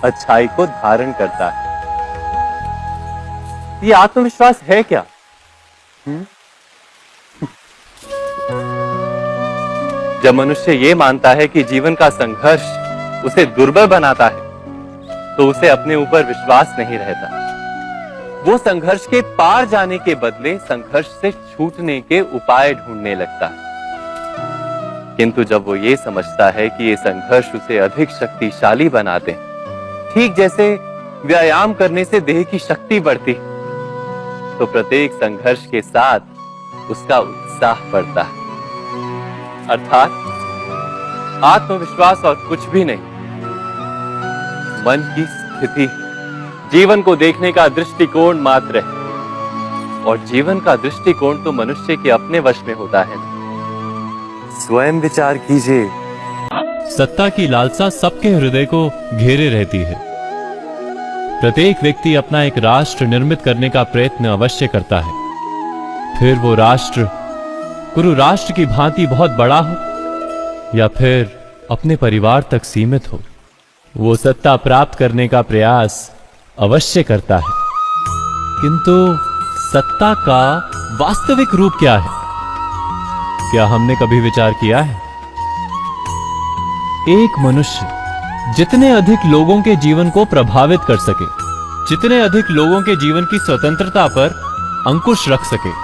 अच्छाई को धारण करता है। ये आत्मविश्वास है क्या? जब मनुष्य ये मानता है कि जीवन का संघर्ष उसे दुर्बल बनाता है, तो उसे अपने ऊपर विश्वास नहीं रहता। वो संघर्ष के पार जाने के बदले संघर्ष से छूटने के उपाय ढूंढने लगता है। किंतु जब वो ये समझता है कि ये संघर्ष उसे अधिक शक्तिशाली बनाते हैं, ठीक जैसे व्यायाम करने से देह की शक्ति बढ़ती, तो प्रत्येक संघर्ष के साथ उसका उत्साह बढ़ता है। अर्थात आत्मविश्वास और कुछ भी नहीं, मन की स्थिति, जीवन को देखने का दृष्टिकोण मात्र है। और जीवन का दृष्टिकोण तो मनुष्य के अपने वश में होता है। स्वयं विचार कीजिए। सत्ता की लालसा सबके हृदय को घेरे रहती है। प्रत्येक व्यक्ति अपना एक राष्ट्र निर्मित करने का प्रयत्न अवश्य करता है। फिर वो राष्ट्र गुरु राष्ट्र की भांति बहुत बड़ा हो या फिर अपने परिवार तक सीमित हो, वो सत्ता प्राप्त करने का प्रयास अवश्य करता है। किंतु सत्ता का वास्तविक रूप क्या है? क्या हमने कभी विचार किया है? एक मनुष्य जितने अधिक लोगों के जीवन को प्रभावित कर सके, जितने अधिक लोगों के जीवन की स्वतंत्रता पर अंकुश रख सके,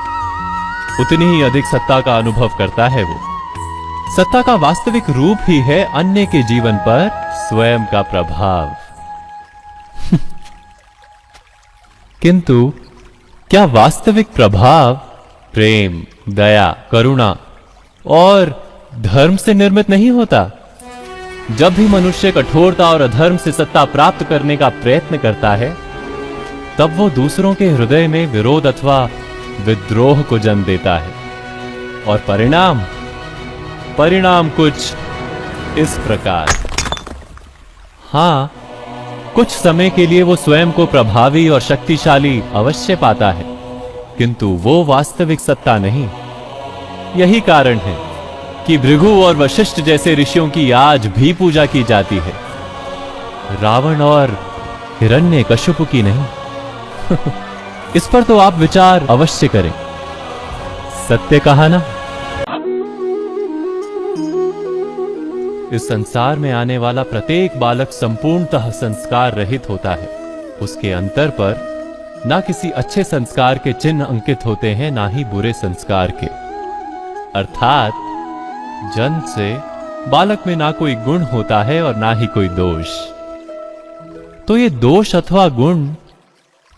उतनी ही अधिक सत्ता का अनुभव करता है वो। सत्ता का वास्तविक रूप ही है अन्य के जीवन पर स्वयं का प्रभाव। किंतु क्या वास्तविक प्रभाव प्रेम, दया, करुणा और धर्म से निर्मित नहीं होता? जब भी मनुष्य कठोरता और अधर्म से सत्ता प्राप्त करने का प्रयत्न करता है, तब वो दूसरों के हृदय में विरोध अथवा विद्रोह को जन्म देता है। और परिणाम कुछ इस प्रकार। हां, कुछ समय के लिए वो स्वयं को प्रभावी और शक्तिशाली अवश्य पाता है, किंतु वो वास्तविक सत्ता नहीं। यही कारण है कि भृगु और वशिष्ठ जैसे ऋषियों की आज भी पूजा की जाती है, रावण और हिरण्यकश्यप की नहीं। इस पर तो आप विचार अवश्य करें। सत्य कहा ना? इस संसार में आने वाला प्रत्येक बालक संपूर्णतः संस्कार रहित होता है। उसके अंतर पर ना किसी अच्छे संस्कार के चिन्ह अंकित होते हैं, ना ही बुरे संस्कार के। अर्थात जन्म से बालक में ना कोई गुण होता है और ना ही कोई दोष। तो ये दोष अथवा गुण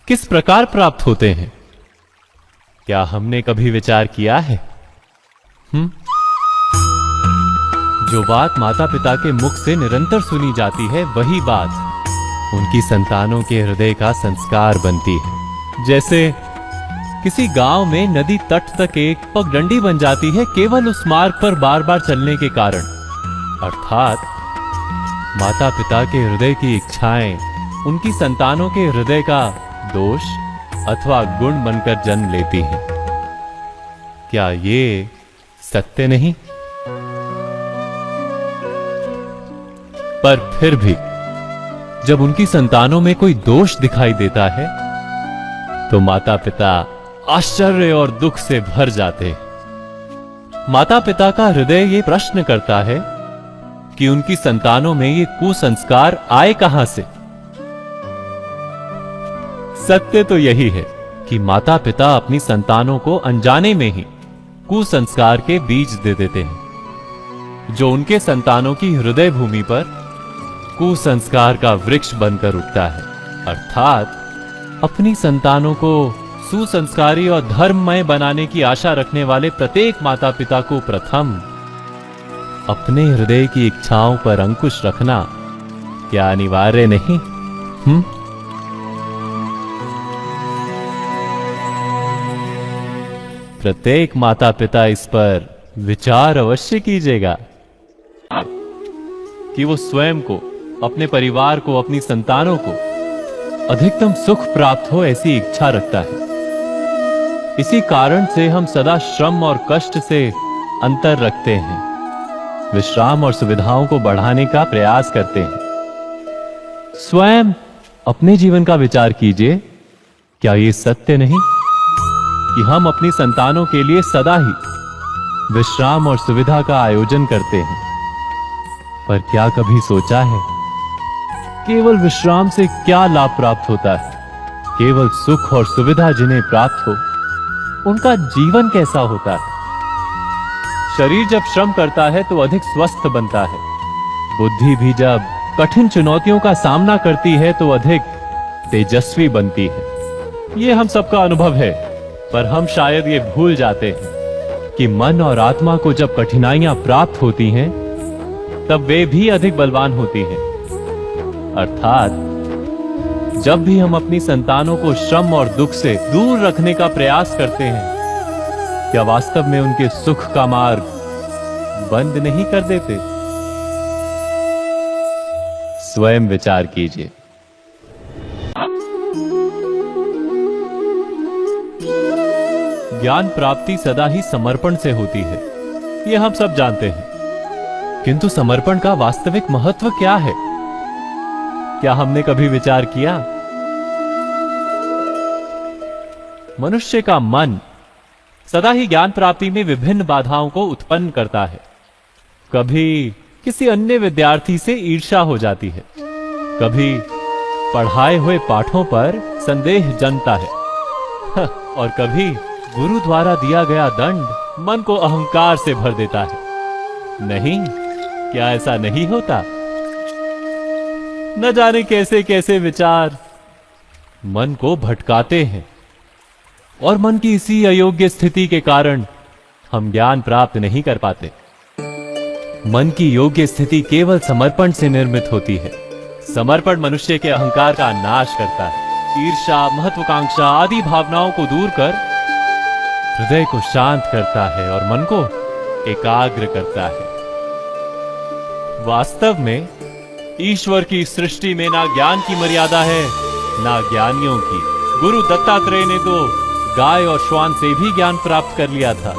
किस प्रकार प्राप्त होते हैं? क्या हमने कभी विचार किया है? जो बात माता पिता के मुख से निरंतर सुनी जाती है, वही बात उनकी संतानों के हृदय का संस्कार बनती है। जैसे किसी गांव में नदी तट तक एक पगडंडी बन जाती है, केवल उस मार्ग पर बार बार चलने के कारण। अर्थात माता पिता के हृदय की इच्छाएं उनकी संतानों के हृदय का दोष अथवा गुण बनकर जन्म लेती हैं। क्या ये सत्य नहीं? पर फिर भी जब उनकी संतानों में कोई दोष दिखाई देता है, तो माता पिता आश्चर्य और दुख से भर जाते हैं। माता पिता का हृदय ये प्रश्न करता है कि उनकी संतानों में ये कुसंस्कार आए कहां से? सत्य तो यही है कि माता पिता अपनी संतानों को अनजाने में ही कुसंस्कार के बीज दे देते हैं, जो उनके संतानों की हृदय भूमि पर कुसंस्कार का वृक्ष बनकर उगता है। अर्थात अपनी संतानों को सुसंस्कारी और धर्ममय बनाने की आशा रखने वाले प्रत्येक माता पिता को प्रथम अपने हृदय की इच्छाओं पर अंकुश रखना क्या अनिवार्य नहीं? प्रत्येक माता पिता इस पर विचार अवश्य कीजिएगा कि वो स्वयं को, अपने परिवार को, अपनी संतानों को अधिकतम सुख प्राप्त हो ऐसी इच्छा रखता है। इसी कारण से हम सदा श्रम और कष्ट से अंतर रखते हैं, विश्राम और सुविधाओं को बढ़ाने का प्रयास करते हैं। स्वयं अपने जीवन का विचार कीजिए, क्या ये सत्य नहीं कि हम अपनी संतानों के लिए सदा ही विश्राम और सुविधा का आयोजन करते हैं? पर क्या कभी सोचा है केवल विश्राम से क्या लाभ प्राप्त होता है? केवल सुख और सुविधा जिन्हें प्राप्त हो उनका जीवन कैसा होता है? शरीर जब श्रम करता है तो अधिक स्वस्थ बनता है। बुद्धि भी जब कठिन चुनौतियों का सामना करती है तो अधिक तेजस्वी बनती है। ये हम सबका अनुभव है, पर हम शायद ये भूल जाते हैं कि मन और आत्मा को जब कठिनाइयां प्राप्त होती हैं तब वे भी अधिक बलवान होती हैं। अर्थात जब भी हम अपनी संतानों को श्रम और दुख से दूर रखने का प्रयास करते हैं, क्या वास्तव में उनके सुख का मार्ग बंद नहीं कर देते? स्वयं विचार कीजिए। ज्ञान प्राप्ति सदा ही समर्पण से होती है, यह हम सब जानते हैं। किंतु समर्पण का वास्तविक महत्व क्या है? क्या हमने कभी विचार किया? मनुष्य का मन सदा ही ज्ञान प्राप्ति में विभिन्न बाधाओं को उत्पन्न करता है। कभी किसी अन्य विद्यार्थी से ईर्ष्या हो जाती है, कभी पढ़ाए हुए पाठों पर संदेह जन्मता है और कभी गुरु द्वारा दिया गया दंड मन को अहंकार से भर देता है। नहीं, क्या ऐसा नहीं होता? न जाने कैसे कैसे विचार मन को भटकाते हैं और मन की इसी अयोग्य स्थिति के कारण हम ज्ञान प्राप्त नहीं कर पाते। मन की योग्य स्थिति केवल समर्पण से निर्मित होती है। समर्पण मनुष्य के अहंकार का नाश करता है। ईर्ष्या, महत्वाकांक्षा आदि भावनाओं को दूर कर हृदय को शांत करता है और मन को एकाग्र करता है। वास्तव में ईश्वर की सृष्टि में ना ज्ञान की मर्यादा है, ना ज्ञानियों की। गुरु दत्तात्रेय ने तो गाय और श्वान से भी ज्ञान प्राप्त कर लिया था।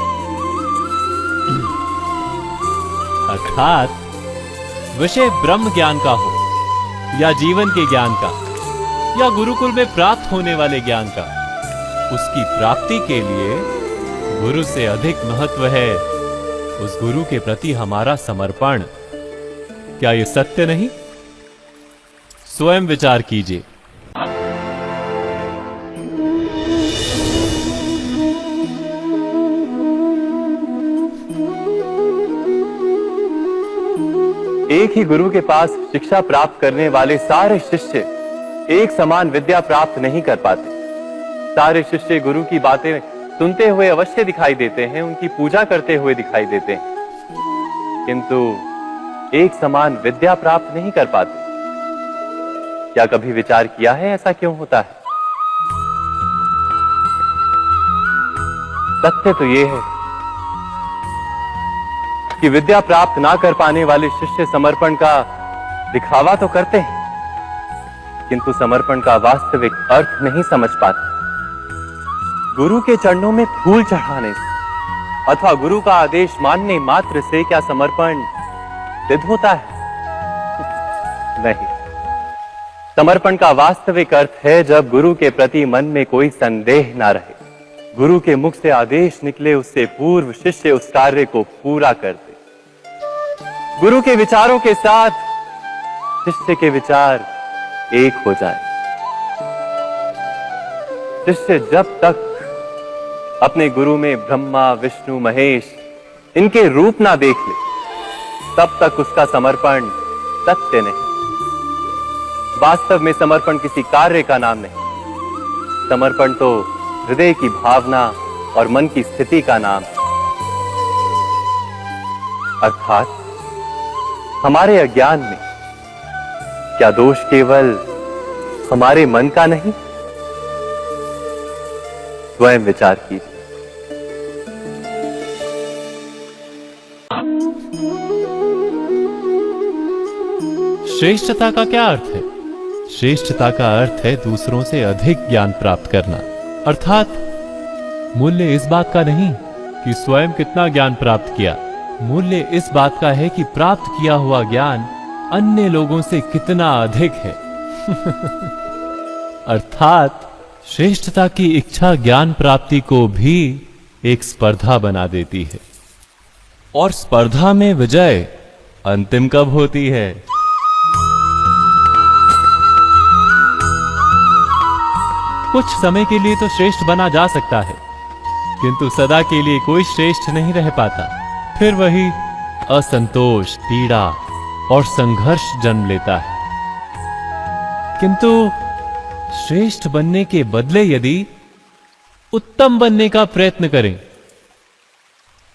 अर्थात विषय ब्रह्म ज्ञान का हो या जीवन के ज्ञान का या गुरुकुल में प्राप्त होने वाले ज्ञान का, उसकी प्राप्ति के लिए गुरु से अधिक महत्व है उस गुरु के प्रति हमारा समर्पण। क्या यह सत्य नहीं? स्वयं विचार कीजिए। एक ही गुरु के पास शिक्षा प्राप्त करने वाले सारे शिष्य एक समान विद्या प्राप्त नहीं कर पाते। सारे शिष्य गुरु की बातें सुनते हुए अवश्य दिखाई देते हैं, उनकी पूजा करते हुए दिखाई देते हैं, किंतु एक समान विद्या प्राप्त नहीं कर पाते। क्या कभी विचार किया है ऐसा क्यों होता है? सत्य तो यह है कि विद्या प्राप्त ना कर पाने वाले शिष्य समर्पण का दिखावा तो करते हैं, किंतु समर्पण का वास्तविक अर्थ नहीं समझ पाते। गुरु के चरणों में फूल चढ़ाने से अथवा गुरु का आदेश मानने मात्र से क्या समर्पण सिद्ध होता है? नहीं। समर्पण का वास्तविक अर्थ है जब गुरु के प्रति मन में कोई संदेह ना रहे, गुरु के मुख से आदेश निकले उससे पूर्व शिष्य उस कार्य को पूरा कर दे। गुरु के विचारों के साथ शिष्य के विचार एक हो जाए। शिष्य जब तक अपने गुरु में ब्रह्मा, विष्णु, महेश इनके रूप ना देख ले, तब तक उसका समर्पण सत्य नहीं। वास्तव में समर्पण किसी कार्य का नाम नहीं, समर्पण तो हृदय की भावना और मन की स्थिति का नाम है। अर्थात हमारे अज्ञान में क्या दोष केवल हमारे मन का नहीं? स्वयं विचार कीजिए। श्रेष्ठता का क्या अर्थ है? श्रेष्ठता का अर्थ है दूसरों से अधिक ज्ञान प्राप्त करना। अर्थात मूल्य इस बात का नहीं कि स्वयं कितना ज्ञान प्राप्त किया, मूल्य इस बात का है कि प्राप्त किया हुआ ज्ञान अन्य लोगों से कितना अधिक है। अर्थात श्रेष्ठता की इच्छा ज्ञान प्राप्ति को भी एक स्पर्धा बना देती है। और स्पर्धा में विजय अंतिम कब होती है? कुछ समय के लिए तो श्रेष्ठ बना जा सकता है, किंतु सदा के लिए कोई श्रेष्ठ नहीं रह पाता। फिर वही असंतोष, पीड़ा और संघर्ष जन्म लेता है। किंतु श्रेष्ठ बनने के बदले यदि उत्तम बनने का प्रयत्न करें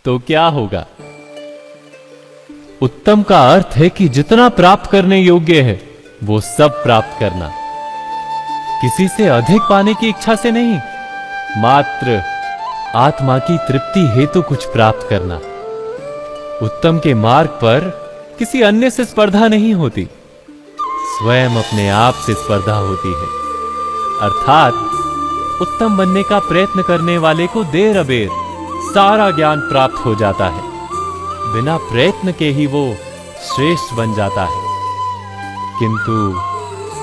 तो क्या होगा? उत्तम का अर्थ है कि जितना प्राप्त करने योग्य है वो सब प्राप्त करना, किसी से अधिक पाने की इच्छा से नहीं, मात्र आत्मा की तृप्ति हेतु कुछ प्राप्त करना। उत्तम के मार्ग पर किसी अन्य से स्पर्धा नहीं होती, स्वयं अपने आप से स्पर्धा होती है। अर्थात उत्तम बनने का प्रयत्न करने वाले को देर अबेर सारा ज्ञान प्राप्त हो जाता है, बिना प्रयत्न के ही वो श्रेष्ठ बन जाता है। किंतु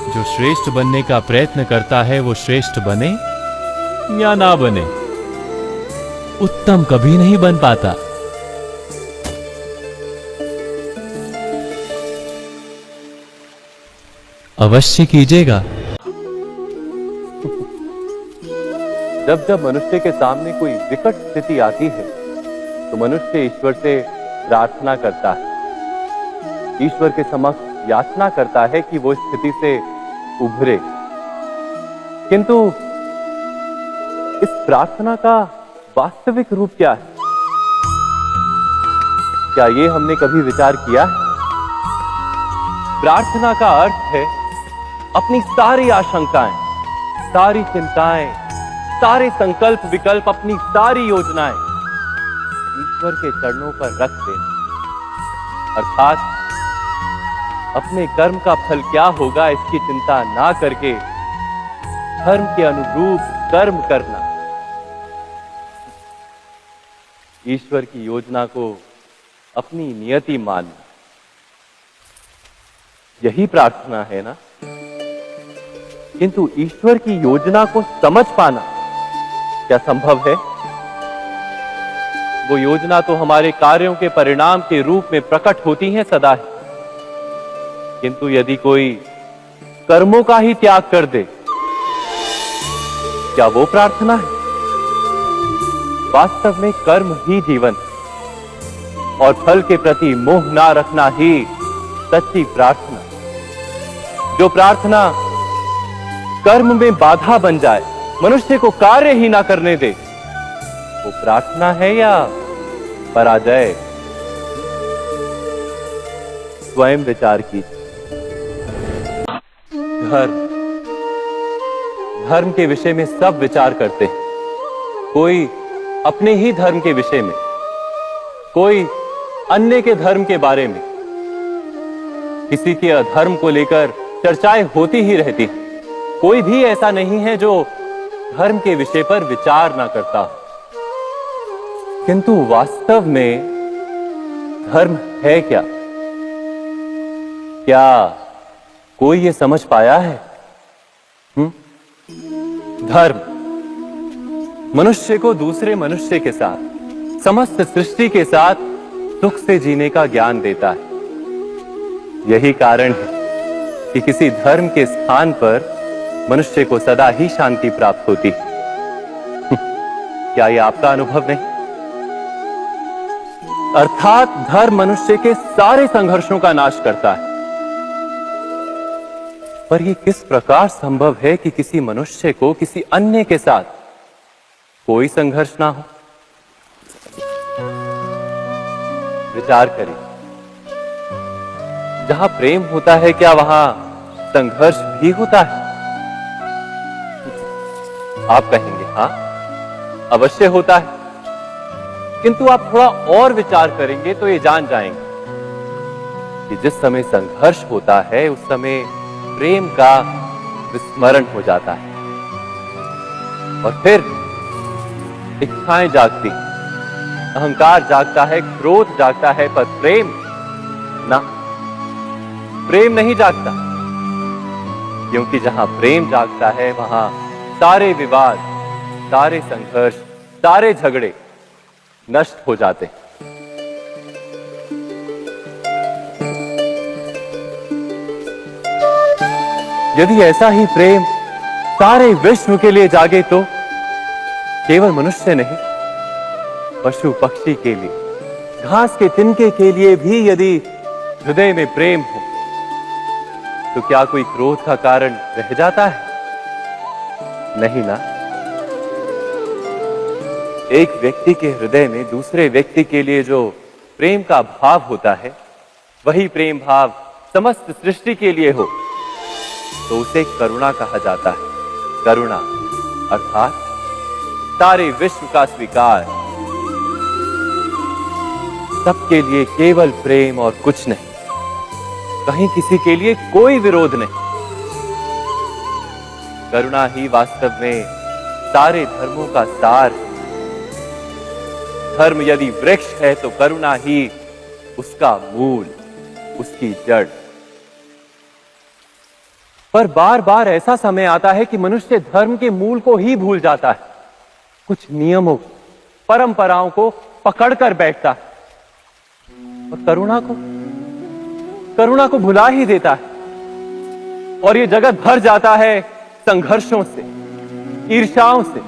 जो श्रेष्ठ बनने का प्रयत्न करता है वो श्रेष्ठ बने या ना बने, उत्तम कभी नहीं बन पाता। अवश्य कीजिएगा। जब जब मनुष्य के सामने कोई विकट स्थिति आती है तो मनुष्य ईश्वर से प्रार्थना करता है, ईश्वर के समक्ष याचना करता है कि वो स्थिति से उभरे। किंतु इस प्रार्थना का वास्तविक रूप क्या है? क्या ये हमने कभी विचार किया है? प्रार्थना का अर्थ है अपनी सारी आशंकाएं, सारी चिंताएं, सारे संकल्प विकल्प, अपनी सारी योजनाएं ईश्वर के चरणों पर रख देना। अर्थात अपने कर्म का फल क्या होगा इसकी चिंता ना करके धर्म के अनुरूप कर्म करना, ईश्वर की योजना को अपनी नियति मानना, यही प्रार्थना है ना। किंतु ईश्वर की योजना को समझ पाना क्या संभव है? वो योजना तो हमारे कार्यों के परिणाम के रूप में प्रकट होती है सदा ही, किंतु यदि कोई कर्मों का ही त्याग कर दे, क्या वो प्रार्थना है? वास्तव में कर्म ही जीवन और फल के प्रति मोह ना रखना ही सच्ची प्रार्थना। जो प्रार्थना कर्म में बाधा बन जाए, मनुष्य को कार्य ही ना करने दे, वो प्रार्थना है या पराजय? स्वयं विचार कीजिए। धर्म के विषय में सब विचार करते हैं, कोई अपने ही धर्म के विषय में, कोई अन्य के धर्म के बारे में। किसी के अधर्म को लेकर चर्चाएं होती ही रहती हैं। कोई भी ऐसा नहीं है जो धर्म के विषय पर विचार ना करता हो। किंतु वास्तव में धर्म है क्या? क्या कोई ये समझ पाया है? धर्म मनुष्य को दूसरे मनुष्य के साथ, समस्त सृष्टि के साथ सुख से जीने का ज्ञान देता है। यही कारण है कि किसी धर्म के स्थान पर मनुष्य को सदा ही शांति प्राप्त होती है। क्या यह आपका अनुभव नहीं? अर्थात धर्म मनुष्य के सारे संघर्षों का नाश करता है। पर यह किस प्रकार संभव है कि किसी मनुष्य को किसी अन्य के साथ कोई संघर्ष ना हो? विचार करें, जहां प्रेम होता है क्या वहां संघर्ष भी होता है? आप कहेंगे हां, अवश्य होता है। किंतु आप थोड़ा और विचार करेंगे तो ये जान जाएंगे कि जिस समय संघर्ष होता है उस समय प्रेम का विस्मरण हो जाता है और फिर इच्छाएं जागती, अहंकार जागता है, क्रोध जागता है, पर प्रेम ना, प्रेम नहीं जागता। क्योंकि जहां प्रेम जागता है वहां सारे विवाद, सारे संघर्ष, सारे झगड़े नष्ट हो जाते हैं। यदि ऐसा ही प्रेम सारे विश्व के लिए जागे तो केवल मनुष्य नहीं, पशु पक्षी के लिए, घास के तिनके के लिए भी यदि हृदय में प्रेम हो तो क्या कोई क्रोध का कारण रह जाता है? नहीं ना। एक व्यक्ति के हृदय में दूसरे व्यक्ति के लिए जो प्रेम का भाव होता है, वही प्रेम भाव समस्त सृष्टि के लिए हो तो उसे करुणा कहा जाता है। करुणा अर्थात सारे विश्व का स्वीकार, सबके लिए केवल प्रेम और कुछ नहीं, कहीं किसी के लिए कोई विरोध नहीं। करुणा ही वास्तव में सारे धर्मों का सार है। धर्म यदि वृक्ष है तो करुणा ही उसका मूल, उसकी जड़। पर बार बार ऐसा समय आता है कि मनुष्य धर्म के मूल को ही भूल जाता है, कुछ नियमों, परंपराओं को पकड़कर बैठता है और करुणा को भुला ही देता है। और ये जगत भर जाता है संघर्षों से, ईर्ष्याओं से,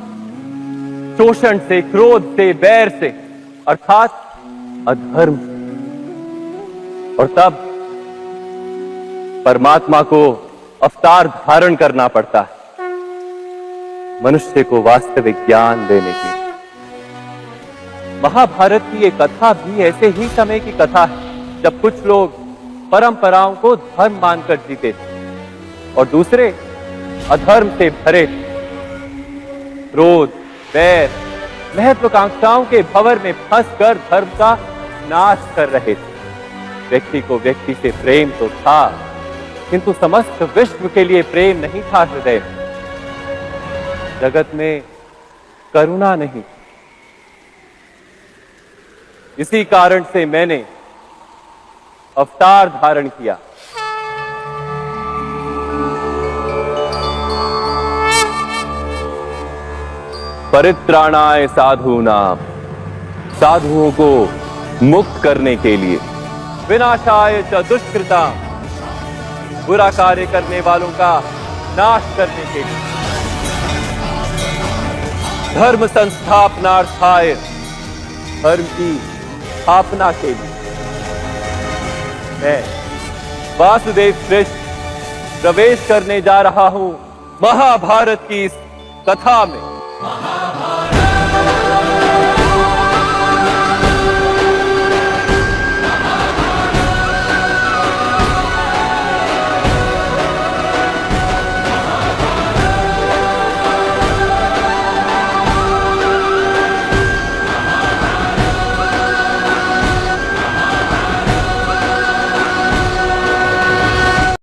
शोषण से, क्रोध से, बैर से, अर्थात अधर्म से। और तब परमात्मा को अवतार धारण करना पड़ता है मनुष्य को वास्तविक ज्ञान देने के लिए। महाभारत की ये कथा भी ऐसे ही समय की कथा है जब कुछ लोग परंपराओं को धर्म मानकर जीते थे और दूसरे अधर्म से भरे थे। क्रोध, बैर, महत्वाकांक्षाओं के भंवर में फंसकर धर्म का नाश कर रहे थे। व्यक्ति को व्यक्ति से प्रेम तो था, किंतु समस्त विश्व के लिए प्रेम नहीं था हृदय में। जगत में करुणा नहीं। इसी कारण से मैंने अवतार धारण किया। परित्राणाय साधूनाम, साधुओं को मुक्त करने के लिए, विनाशाय च दुष्कृताम, बुरा कार्य करने वालों का नाश करने के लिए, धर्म संस्थापनार्थाय, धर्म की स्थापना के लिए मैं वासुदेव कृष्ण प्रवेश करने जा रहा हूं महाभारत की इस कथा में।